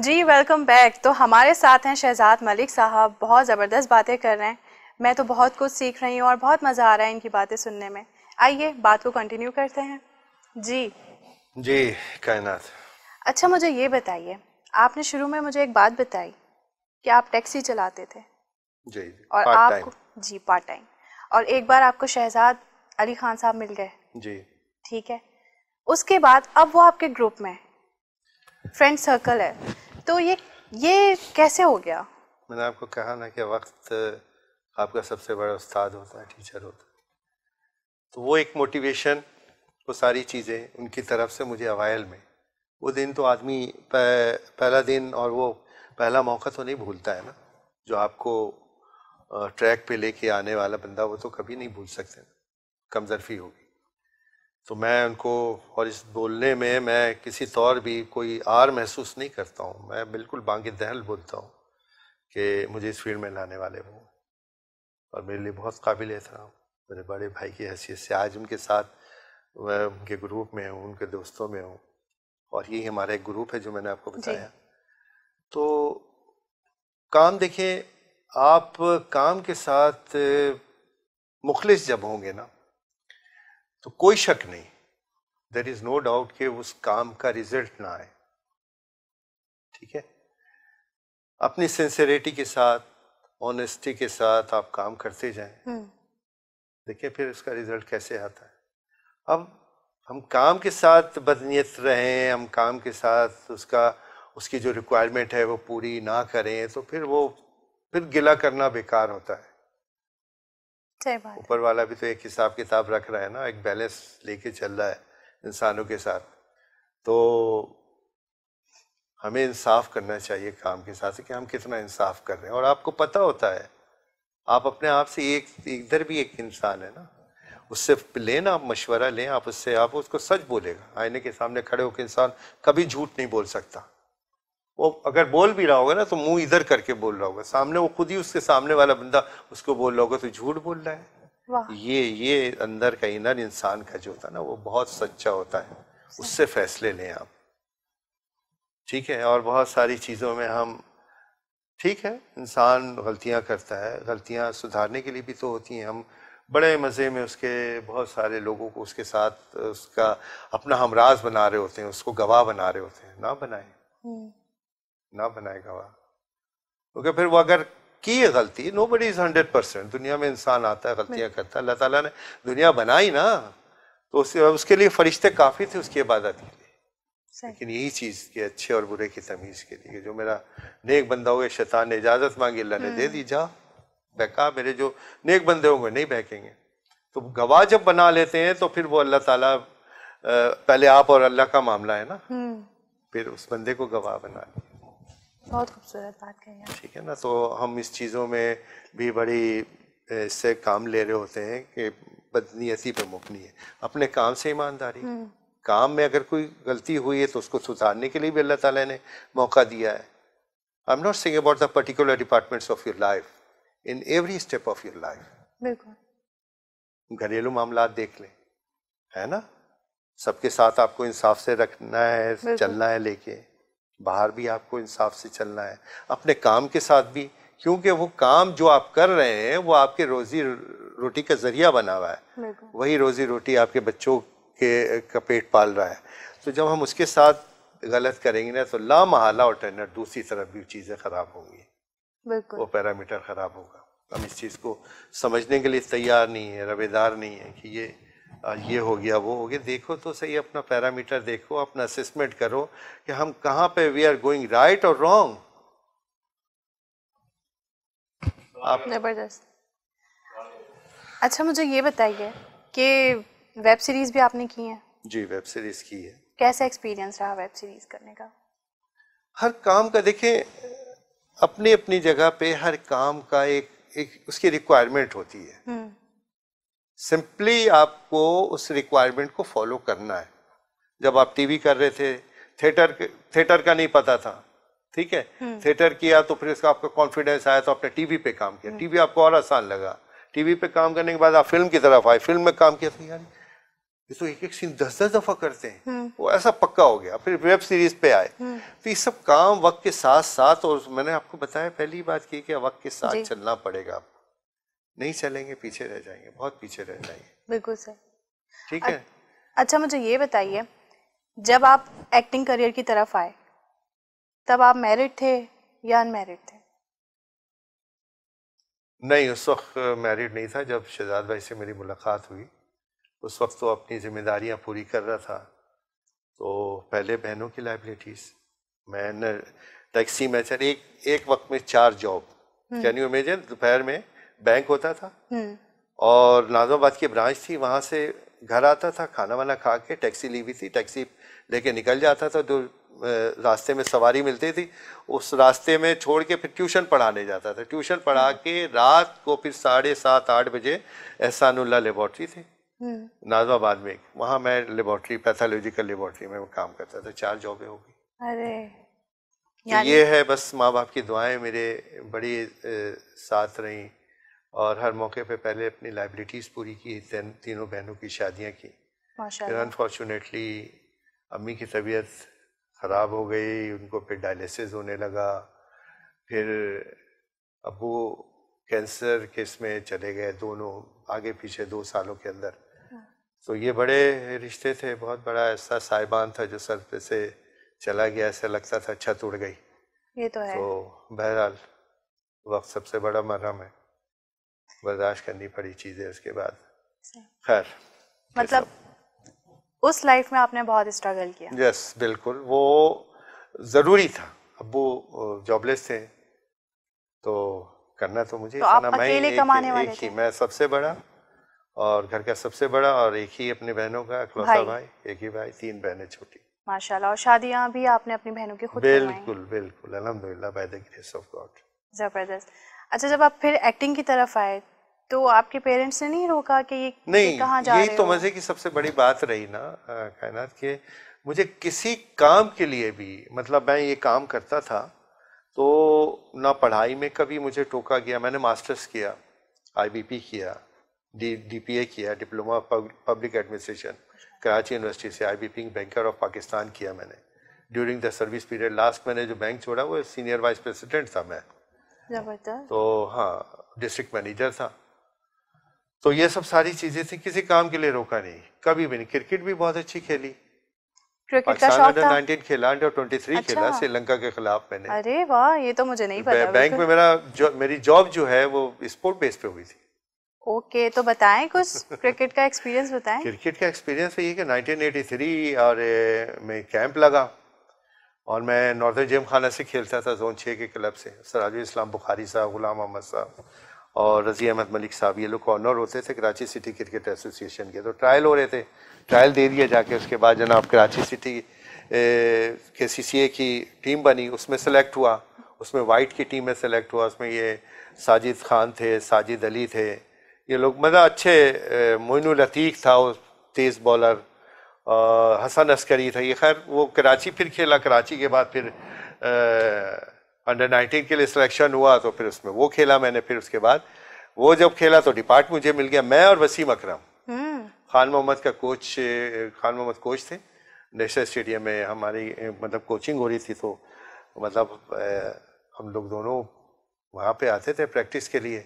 जी welcome back. तो हमारे साथ हैं शहजाद मलिक साहब, बहुत ज़बरदस्त बातें कर रहे हैं। मैं तो बहुत कुछ सीख रही हूँ और बहुत मज़ा आ रहा है इनकी बातें सुनने में। आइए बात को कंटिन्यू करते हैं। जी जी कायनात। अच्छा, मुझे ये बताइए, आपने शुरू में मुझे एक बात बताई कि आप टैक्सी चलाते थे जी और पार्ट टाइम। आपको जी पार्ट टाइम, और एक बार आपको शहजाद अली खान साहब मिल गए। जी ठीक है, उसके बाद अब वो आपके ग्रुप में फ्रेंड सर्कल है, तो ये कैसे हो गया? मैंने आपको कहा ना कि वक्त आपका सबसे बड़ा उस्ताद होता है, टीचर होता है। तो वो एक मोटिवेशन, वो सारी चीज़ें उनकी तरफ से मुझे अवाइल में, वो दिन तो आदमी पहला दिन और वो पहला मौका तो नहीं भूलता है ना। जो आपको ट्रैक पे लेके आने वाला बंदा वो तो कभी नहीं भूल सकते, कमजरफी होगी। तो मैं उनको, और इस बोलने में मैं किसी तौर भी कोई आर महसूस नहीं करता हूँ। मैं बिल्कुल बांगे दहल बोलता हूँ कि मुझे इस फील्ड में लाने वाले वो, और मेरे लिए बहुत काबिल एहतराम, मेरे बड़े भाई की हैसियत से आज उनके साथ मैं उनके ग्रुप में हूँ, उनके दोस्तों में हूँ। और यही हमारा एक ग्रुप है जो मैंने आपको जी बताया। तो काम देखें, आप काम के साथ मुखलिस जब होंगे ना, तो कोई शक नहीं, देयर इज नो डाउट कि उस काम का रिजल्ट ना आए। ठीक है, अपनी सिंसियरिटी के साथ, ऑनेस्टी के साथ आप काम करते जाएं, देखिए फिर उसका रिजल्ट कैसे आता है। अब हम काम के साथ बदनीयत रहें, हम काम के साथ उसकी जो रिक्वायरमेंट है वो पूरी ना करें, तो फिर गिला करना बेकार होता है। सही बात है। ऊपर वाला भी तो एक हिसाब किताब रख रहा है ना, एक बैलेंस लेके चल रहा है इंसानों के साथ। तो हमें इंसाफ करना चाहिए काम के साथ कि हम कितना इंसाफ कर रहे हैं। और आपको पता होता है, आप अपने आप से एक इधर भी एक इंसान है ना, उससे लें ना, आप मशवरा लें, आप उससे, आप उसको सच बोलेगा। आईने के सामने खड़े होकर इंसान कभी झूठ नहीं बोल सकता। वो अगर बोल भी रहा होगा ना तो मुंह इधर करके बोल रहा होगा, सामने वो खुद ही, उसके सामने वाला बंदा उसको बोल रहा होगा तो झूठ बोल रहा है। वाह। ये अंदर का इनर इंसान का जो होता है ना, वो बहुत सच्चा होता है। उससे फैसले लें आप, ठीक है। और बहुत सारी चीज़ों में हम, ठीक है, इंसान गलतियां करता है, गलतियां सुधारने के लिए भी तो होती हैं। हम बड़े मज़े में उसके, बहुत सारे लोगों को उसके साथ उसका अपना हमराज बना रहे होते हैं, उसको गवाह बना रहे होते हैं। ना बनाए, ना बनाए गवाह, क्योंकि फिर वो अगर की है गलती, नोबडी इज 100%। दुनिया में इंसान आता है, गलतियां करता है। अल्लाह ताला ने दुनिया बनाई ना, तो उसके लिए फरिश्ते काफ़ी थे उसकी इबादत के लिए। लेकिन यही चीज़ के अच्छे और बुरे की तमीज़ के लिए, जो मेरा नेक बंदा होगा, शैतान ने इजाज़त मांगी, अल्लाह ने दे दी, जा बहका। मेरे जो नेक बंदे होंगे नहीं बहकेंगे। तो गवाह जब बना लेते हैं तो फिर वो अल्लाह ताला, पहले आप और अल्लाह का मामला है ना, फिर उस बंदे को गवाह बना लिया। बहुत खूबसूरत बात कही आप। ठीक है ना। तो हम इस चीज़ों में भी बड़ी इससे काम ले रहे होते हैं कि बदनीयती पे मुकनी है, अपने काम से ईमानदारी। काम में अगर कोई गलती हुई है तो उसको सुधारने के लिए भी अल्लाह ताला ने मौका दिया है। I am not saying about the particular departments of your life, in every step of your life. बिल्कुल। घरेलू मामलात देख लें, है ना, सबके साथ आपको इंसाफ से रखना है, चलना है लेके। बाहर भी आपको इंसाफ से चलना है, अपने काम के साथ भी, क्योंकि वो काम जो आप कर रहे हैं वो आपके रोजी रोटी का जरिया बना हुआ है। वही रोजी रोटी आपके बच्चों का पेट पाल रहा है। तो जब हम उसके साथ गलत करेंगे ना, तो ला महाला और टेनर दूसरी तरफ भी चीज़ें खराब होंगी, वो पैरामीटर खराब होगा। हम इस चीज़ को समझने के लिए तैयार नहीं है, रवेदार नहीं है कि ये हो गया, वो हो गया। देखो तो सही, अपना पैरामीटर देखो, अपना असेसमेंट करो कि हम कहाँ पे वी आर गोइंग राइट और रॉन्ग। आप जबरदस्त। अच्छा, मुझे ये बताइए कि वेब सीरीज भी आपने की है। जी, वेब सीरीज की है। कैसा एक्सपीरियंस रहा वेब सीरीज करने का? हर काम का देखें, अपनी अपनी जगह पे हर काम का एक उसकी रिक्वायरमेंट होती है। सिंपली आपको उस रिक्वायरमेंट को फॉलो करना है। जब आप टीवी कर रहे थे, थिएटर का नहीं पता था, ठीक है, थिएटर किया तो फिर इसका आपका कॉन्फिडेंस आया तो आपने टीवी पे काम किया, टीवी आपको और आसान लगा। टीवी पे काम करने के बाद आप फिल्म की तरफ आए, फिल्म में काम किया तो यार ये तो एक एक सीन 10-10 दफा करते हैं, वो ऐसा पक्का हो गया। फिर वेब सीरीज पे आए, तो ये सब काम वक्त के साथ साथ, और मैंने आपको बताया पहली बात की कि वक्त के साथ चलना पड़ेगा। आप नहीं चलेंगे पीछे रह जाएंगे, बहुत पीछे रह जाएंगे। बिल्कुल सही। ठीक है। अच्छा मुझे ये बताइए, जब आप एक्टिंग करियर की तरफ आए तब आप मैरिड थे या अनमैरिड थे? नहीं, उस वक्त मैरिड नहीं था। जब शहजाद भाई से मेरी मुलाकात हुई उस वक्त तो अपनी जिम्मेदारियां पूरी कर रहा था। तो पहले बहनों की लाइबिलिटीज, मैंने टैक्सी में चल एक वक्त में 4 जॉब, कैन यू इमेजिन। दोपहर में बैंक होता था और नाज़िमाबाद की ब्रांच थी, वहाँ से घर आता था, खाना वाना खा के टैक्सी ली हुई थी, टैक्सी लेके निकल जाता था। जो रास्ते में सवारी मिलती थी उस रास्ते में छोड़ के फिर ट्यूशन पढ़ाने जाता था। ट्यूशन पढ़ा के रात को फिर 7:30-8 बजे एहसानुल्लाह लेबॉर्ट्री थी नाज़िमाबाद में, वहाँ मैं लेबॉर्ट्री, पैथोलॉजिकल लेबॉर्ट्री में काम करता था। 4 जॉबें हो गई। अरे तो ये है, बस माँ बाप की दुआएं मेरे बड़ी साथ रहीं और हर मौके पे पहले अपनी लाइबिलिटीज़ पूरी की, तीनों बहनों की शादियाँ की। फिर अनफॉर्चुनेटली अम्मी की तबीयत ख़राब हो गई, उनको फिर डायलिसिस होने लगा। फिर अब्बू कैंसर केस में चले गए, दोनों आगे पीछे 2 सालों के अंदर। तो ये बड़े रिश्ते थे, बहुत बड़ा ऐसा साहिबान था जो सर पे से चला गया, ऐसा लगता था छत उड़ गई। ये तो है। तो बहरहाल वक्त सबसे बड़ा मरहम है, बर्दाश्त करनी पड़ी चीज़ें उसके बाद। खैर, मतलब उस लाइफ में आपने बहुत स्ट्रगल किया। यस बिल्कुल, वो ज़रूरी था। अब्बू जॉबलेस थे तो करना तो मुझे तो था आप ना। मैं अकेले कमाने वाले एक ही, थे? मैं सबसे बड़ा और घर का सबसे बड़ा, और एक ही अपने बहनों का इकलौता भाई, एक ही भाई, 3 बहनें छोटी। माशाल्लाह। और शादियां भी आपने अपनी बहनों की खुद करवाई? बिल्कुल बिल्कुल, अल्हम्दुलिल्लाह, by the grace of God. जबरदस्त। अच्छा, जब आप फिर एक्टिंग की तरफ आए तो आपके पेरेंट्स ने नहीं रोका कि ये नहीं, कहाँ जा रहे हो? यही तो मजे की सबसे बड़ी बात रही ना कायनात के, मुझे किसी काम के लिए भी, मतलब मैं ये काम करता था तो ना पढ़ाई में कभी मुझे टोका गया। मैंने मास्टर्स किया, IBP किया, DPA किया, diploma public administration, Karachi university से। IBP बैंकर ऑफ पाकिस्तान किया मैंने during the service period. Last मैंने जो बैंक छोड़ा वो सीनियर वाइस प्रेसिडेंट था मैं। जबरदस्त। तो हाँ, डिस्ट्रिक्ट मैनेजर था। तो ये सब सारी चीजें थी, किसी काम के लिए रोका नहीं, कभी भी नहीं। क्रिकेट भी बहुत अच्छी खेली, क्रिकेट का शौक था? अंडर 19 खेला, अंडर 23 खेला श्रीलंका के खिलाफ मैंने। अरे वाह, ये तो मुझे नहीं पता। बैंक में मेरी जॉब जो है वो स्पोर्ट बेस पे हुई थी। ओके, तो बताएं कुछ क्रिकेट का एक्सपीरियंस बताएं। क्रिकेट का एक्सपीरियंस ये कि 1983 और में कैंप लगा और मैं नॉर्दर्न जेम खाना से खेलता था, जोन 6 के क्लब से। सराजुल इस्लाम बुखारी साहब, गुलाम अहमद साहब और रजी अहमद मलिक साहब, ये लोग कॉर्नर होते थे कराची सिटी क्रिकेट एसोसिएशन के। तो ट्रायल हो रहे थे, ट्रायल दे दिया जाके। उसके बाद जनाब कराची सिटी के CCA की टीम बनी, उसमें सेलेक्ट हुआ, उसमें वाइट की टीम में सेलेक्ट हुआ। उसमें ये साजिद खान थे, साजिद अली थे, ये लोग मतलब अच्छे, मोइनुल अतीक था वो तेज़ बॉलर, हसन अस्करी था ये। खैर वो कराची फिर खेला, कराची के बाद फिर अंडर 19 के लिए सिलेक्शन हुआ तो फिर उसमें वो खेला मैंने। फिर उसके बाद वो जब खेला तो डिपार्ट मुझे मिल गया, मैं और वसीम अकरम। खान मोहम्मद का कोच, खान मोहम्मद कोच थे। नेशनल स्टेडियम में हमारी मतलब कोचिंग हो रही थी, तो मतलब हम लोग दोनों वहाँ पे आते थे प्रैक्टिस के लिए,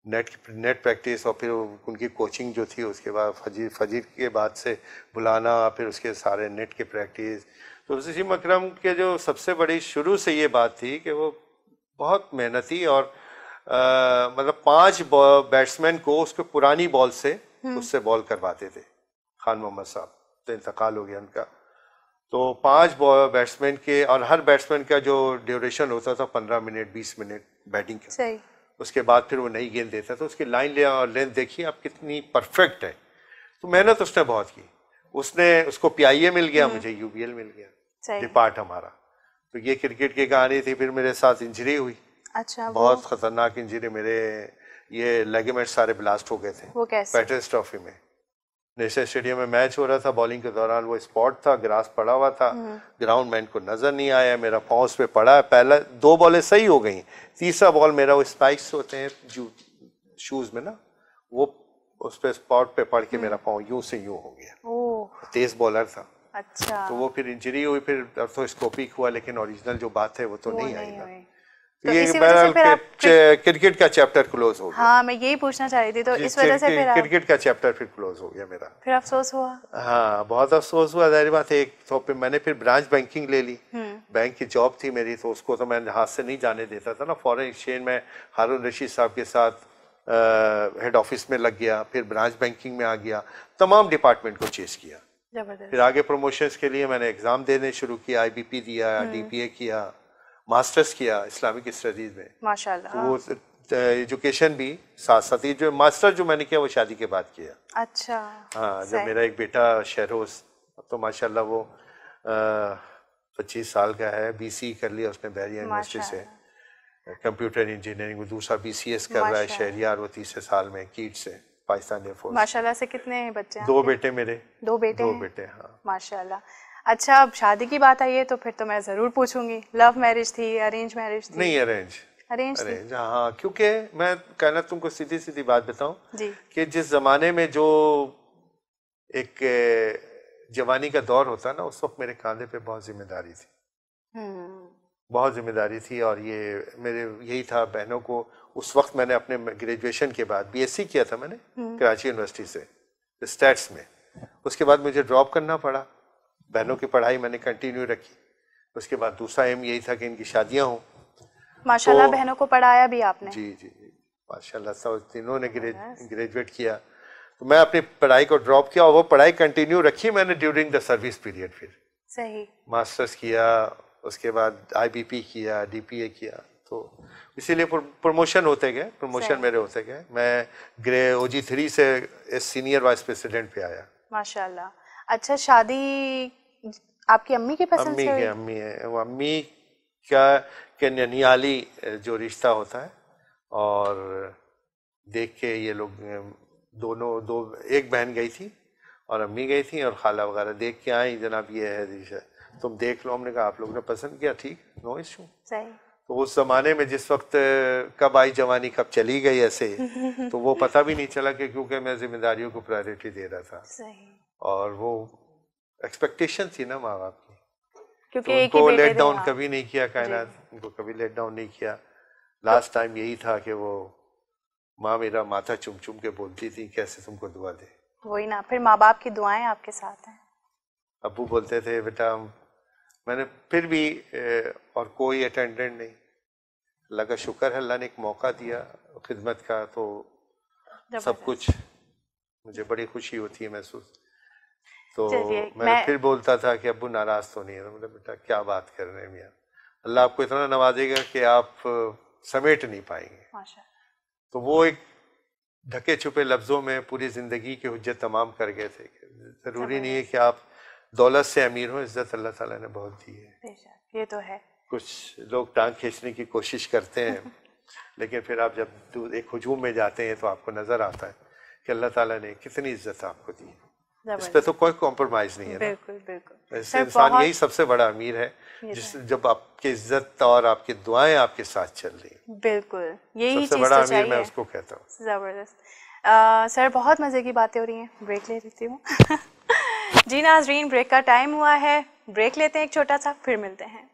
नेट प्रैक्टिस, और फिर उनकी कोचिंग जो थी उसके बाद फजीर के बाद से बुलाना, फिर उसके सारे नेट के प्रैक्टिस। तो वसीम अकरम के जो सबसे बड़ी शुरू से ये बात थी कि वो बहुत मेहनती और मतलब 5 बैट्समैन को उसके पुरानी बॉल से उससे बॉल करवाते थे। खान मोहम्मद साहब तो इंतकाल हो गया उनका। तो 5 बैट्समैन के, और हर बैट्समैन का जो ड्यूरेशन होता था 15 मिनट 20 मिनट बैटिंग का। सही। उसके बाद फिर वो नई गेंद देता था। उसकी लाइन और लेंथ देखिए आप कितनी परफेक्ट है। तो मेहनत उसने बहुत की। उसको PIA मिल गया, मुझे UBL मिल गया, डिपार्ट हमारा। तो ये क्रिकेट की कहानी थी। फिर मेरे साथ इंजरी हुई। अच्छा, बहुत खतरनाक इंजरी, मेरे ये लेगमेंट सारे ब्लास्ट हो गए थे। वो कैसे? पैट्रियट्स ट्रॉफी में नेशनल स्टेडियम में मैच हो रहा था, बॉलिंग के दौरान वो स्पॉट था, ग्रास पड़ा हुआ था, ग्राउंड मैन को नजर नहीं आया, मेरा पाँव उस पे पड़ा है। पहला 2 बॉलें सही हो गई, तीसरा बॉल मेरा वो स्पाइक्स होते हैं शूज में ना, वो उस पे स्पॉट पे पड़ के मेरा पाँव यूं से यूं हो गया। ओह तेज बॉलर था। अच्छा। तो वो फिर इंजरी हुई, फिर अर्थोस्कोपिक हुआ, लेकिन ओरिजिनल जो बात है वो तो वो नहीं आई ना। हुई। तो तो ये इसी वजह से फिर आप क्रिकेट का चैप्टर क्लोज हो गया। हाँ, मैं यही पूछना चाह रही थी। तो इस वजह से फिर आप क्रिकेट का चैप्टर फिर क्लोज हो गया मेरा। फिर अफसोस हुआ? हाँ, बहुत अफसोस हुआ, जाहिर बात है। एक तो फिर मैंने फिर ब्रांच बैंकिंग ले ली। बैंक की जॉब थी मेरी, तो उसको तो मैं हाथ से नहीं जाने देता था ना। फॉरेन एक्सचेंज में हारून रशीद साहब के साथ हेड ऑफिस में लग गया, फिर ब्रांच बैंकिंग में आ गया, तमाम डिपार्टमेंट को चेस किया। जबरदस्त। फिर आगे प्रमोशंस के लिए मैंने एग्जाम देने शुरू किया, IBP दिया, DPA किया, मास्टर्स किया इस्लामिक स्टडीज में। माशाल्लाह। तो वो एजुकेशन भी साथ साथ ही, जो मास्टर जो मैंने किया वो शादी के बाद किया। अच्छा। हाँ, जब मेरा एक बेटा शहरोज, तो माशाल्लाह वो 25 साल का है, BC कर लिया उसने बहरिया यूनिवर्सिटी से, कंप्यूटर इंजीनियरिंग। दूसरा BCS कर रहा है शहरियार, वो 30 साल में कीट से, पाकिस्तान एयरफोर्स। माशाल्लाह से कितने बच्चे हैं? 2 बेटे मेरे। 2 बेटे? 2 बेटे, हाँ माशाल्लाह। अच्छा, अब शादी की बात आई है तो फिर तो मैं जरूर पूछूंगी, लव मैरिज थी, अरेंज मैरिज थी? नहीं, अरेंज। अरेंज। हाँ, क्योंकि मैं कहना तुमको सीधी सीधी बात बताऊं जी। कि जिस जमाने में जो एक जवानी का दौर होता ना, उस वक्त मेरे कंधे पे बहुत जिम्मेदारी थी। बहुत जिम्मेदारी थी। और ये मेरे यही था, बहनों को उस वक्त मैंने अपने ग्रेजुएशन के बाद BSc किया था मैंने कराची यूनिवर्सिटी से स्टैट्स में। उसके बाद मुझे ड्रॉप करना पड़ा, बहनों की पढ़ाई मैंने कंटिन्यू रखी। उसके बाद दूसरा एम यही था कि इनकी शादियां हों। माशाल्लाह, बहनों को पढ़ाया भी आपने? जी जी जी, माशाल्लाह, सब तीनों ने ग्रेजुएट किया। तो मैं अपनी पढ़ाई को ड्रॉप किया और वो पढ़ाई कंटिन्यू रखी मैंने ड्यूरिंग द सर्विस पीरियड। फिर सही, मास्टर्स किया, उसके बाद IBP किया, DPA किया। तो इसीलिए प्रमोशन होते गए, प्रमोशन मेरे होते गए। मैं OG3 से सीनियर वाइस प्रेसिडेंट पे आया। माशाल्लाह। अच्छा, शादी आपकी अम्मी के पसंद से हुई? अम्मी है वो, अम्मी का के ननियाली जो रिश्ता होता है। और देख के ये लोग दो एक बहन गई थी और अम्मी गई थी और खाला वगैरह देख के आई, जनाब ये है रिश्ता, तुम देख लो। हमने कहा आप लोग ने पसंद किया, ठीक, नो इशू। सही। तो उस जमाने में जिस वक्त कब आई जवानी कब चली गई ऐसे तो वो पता भी नहीं चला, कि क्योंकि मैं जिम्मेदारियों को प्रायोरिटी दे रहा था। सही। और वो एक्सपेक्टेशन थी ना माँ बाप की, क्योंकि तो उनको लेट डाउन कभी नहीं किया कायनात, उनको कभी लेट डाउन नहीं किया। लास्ट टाइम यही था कि वो माँ मेरा माथा चुम चुम के बोलती थी कैसे तुमको दुआ दे। वही ना, फिर माँ बाप की दुआएं आपके साथ हैं। अब्बू बोलते थे बेटा, मैंने फिर भी और कोई अटेंडेंट नहीं, अल्लाह का शुक्र है, अल्लाह ने एक मौका दिया खिदमत का, तो सब कुछ मुझे बड़ी खुशी होती है महसूस। तो मैं फिर बोलता था कि अब्बू नाराज तो नहीं है, मतलब बेटा क्या बात कर रहे हैं मियाँ, अल्लाह आपको इतना नवाजेगा कि आप समेट नहीं पाएंगे। तो वो एक ढके छुपे लफ्जों में पूरी जिंदगी की हुज्जत तमाम कर गए थे। जरूरी नहीं है कि आप दौलत से अमीर हो, इज्जत अल्लाह ताला ने बहुत दी है। ये तो है। कुछ लोग टांग खींचने की कोशिश करते हैं लेकिन फिर आप जब एक हुजूम में जाते हैं तो आपको नजर आता है कि अल्लाह ताला ने कितनी इज्जत आपको दी है। इस पे तो कोई कॉम्प्रोमाइज नहीं है। बिल्कुल बिल्कुल। ऐसे इंसान यही सबसे बड़ा अमीर है जब आपकी इज्जत और आपकी दुआएं आपके साथ चल रही हैं। बिल्कुल, यही सबसे बड़ा अमीर मैं उसको कहता हूँ। जबरदस्त। सर, बहुत मजे की बातें हो रही हैं, ब्रेक ले लेती हूँ। जी नाज़रीन, ब्रेक का टाइम हुआ है, ब्रेक लेते हैं एक छोटा सा, फिर मिलते हैं।